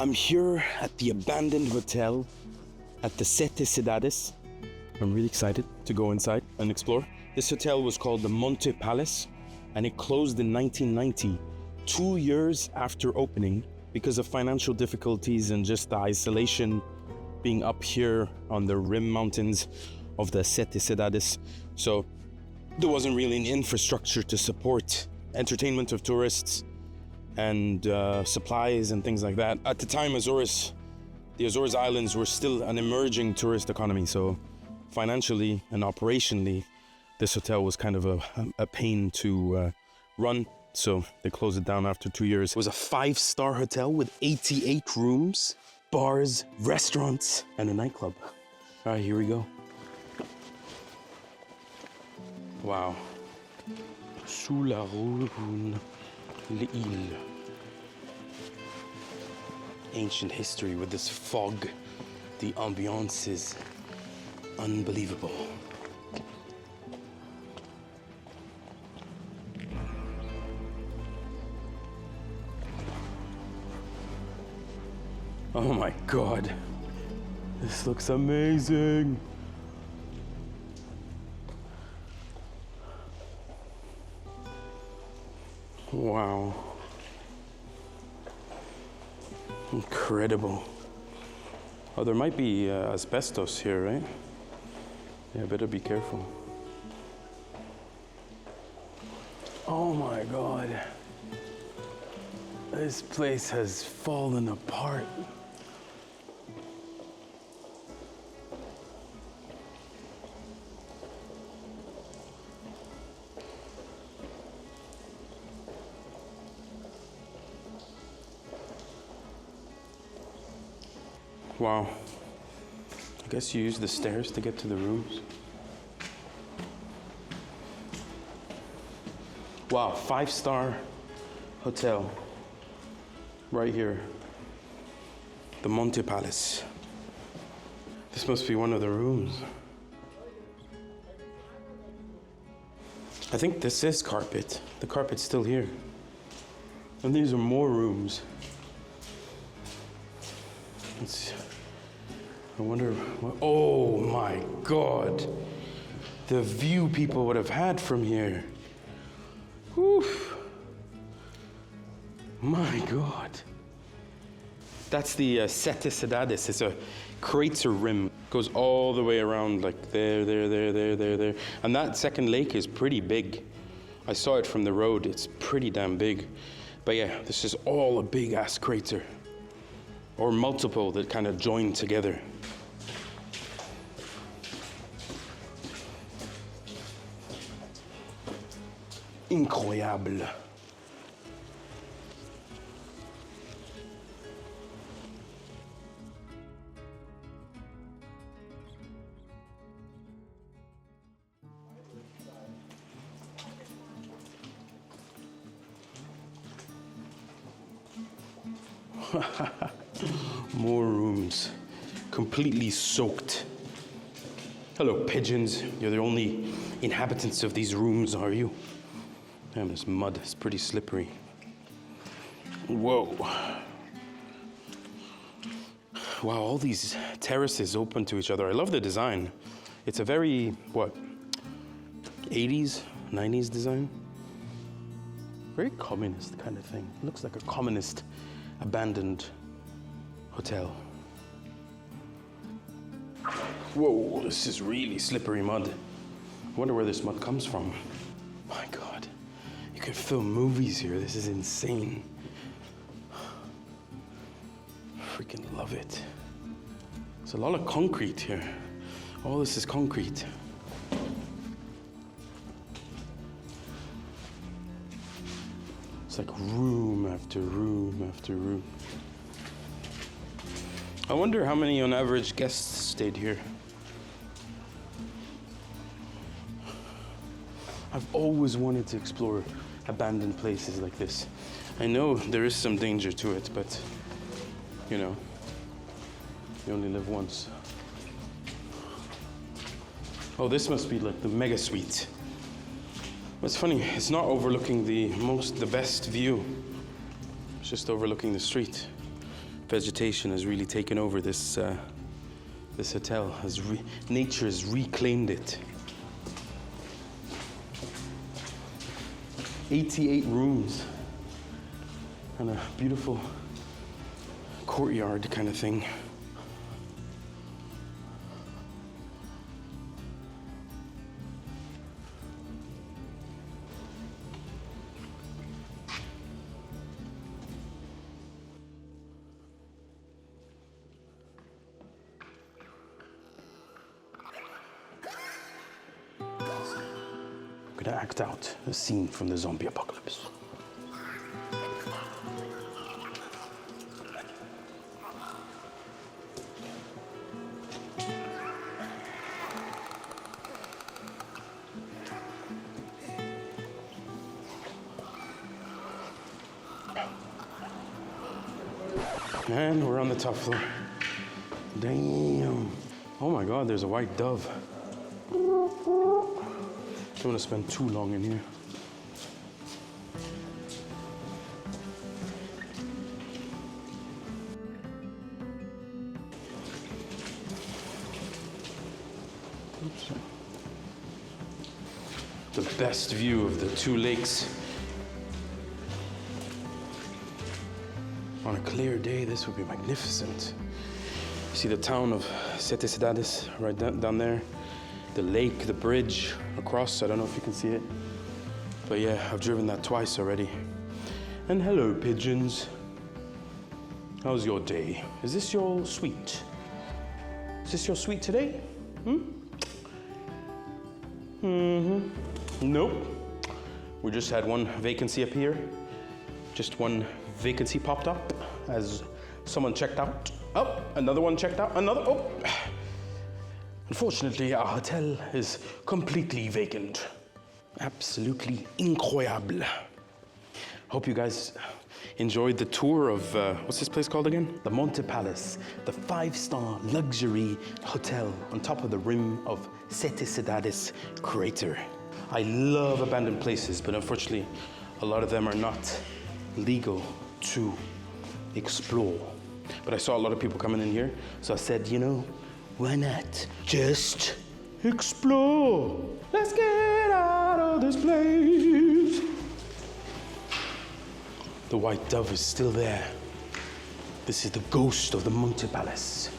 I'm here at the abandoned hotel at the Sete Cidades. I'm really excited to go inside and explore. This hotel was called the Monte Palace, and it closed in 1990, 2 years after opening, because of financial difficulties and just the isolation being up here on the rim mountains of the Sete Cidades. So there wasn't really an infrastructure to support entertainment of tourists and supplies and things like that. At the time, the Azores Islands were still an emerging tourist economy, so financially and operationally, this hotel was kind of a pain to run, so they closed it down after 2 years. It was a 5-star hotel with 88 rooms, bars, restaurants, and a nightclub. All right, here we go. Wow. Sous la Rhône, l'île. Ancient history with this fog. The ambiance is unbelievable. Oh my God, this looks amazing. Wow. Incredible. Oh, there might be asbestos here, right? Yeah, better be careful. Oh my God. This place has fallen apart. Wow. I guess you use the stairs to get to the rooms. Wow, 5-star hotel. Right here. The Monte Palace. This must be one of the rooms. I think this is carpet. The carpet's still here. And these are more rooms. I wonder what, oh my God. The view people would have had from here. Whew. My God. That's the Sete Cidades. It's a crater rim. Goes all the way around, like there. And that second lake is pretty big. I saw it from the road. It's pretty damn big. But yeah, this is all a big ass crater. Or multiple that kind of join together. Incroyable. More rooms, completely soaked. Hello, pigeons. You're the only inhabitants of these rooms, are you? Damn, this mud is pretty slippery. Whoa. Wow, all these terraces open to each other. I love the design. It's a very, what, 80s, 90s design? Very communist kind of thing. It looks like a communist abandoned hotel. Whoa, this is really slippery mud. I wonder where this mud comes from. My God, you could film movies here. This is insane. Freaking love it. There's a lot of concrete here. All this is concrete. It's like room after room after room. I wonder how many on average guests stayed here. I've always wanted to explore abandoned places like this. I know there is some danger to it, but you know, you only live once. Oh, this must be like the mega suite. What's funny, it's not overlooking the best view. It's just overlooking the street. vegetation has really taken over this this hotel. Nature has reclaimed it. 88 rooms and a beautiful courtyard kind of thing. I'm gonna act out a scene from the zombie apocalypse. And we're on the top floor. Damn. Oh my God, there's a white dove. Don't want to spend too long in here. Oops. The best view of the two lakes. On a clear day, this would be magnificent. You see the town of Sete Cidades right down there. The lake, the bridge across, I don't know if you can see it. But yeah, I've driven that twice already. And hello, pigeons. How's your day? Is this your suite? Is this your suite today? Nope. We just had one vacancy appear. Just one vacancy popped up as someone checked out. Oh, another one checked out, oh. Unfortunately, our hotel is completely vacant. Absolutely incroyable. Hope you guys enjoyed the tour of, what's this place called again? The Monte Palace, the 5-star luxury hotel on top of the rim of Sete Cidades crater. I love abandoned places, but unfortunately, a lot of them are not legal to explore. But I saw a lot of people coming in here, so I said, you know, why not just explore? Let's get out of this place. The white dove is still there. This is the ghost of the Monte Palace.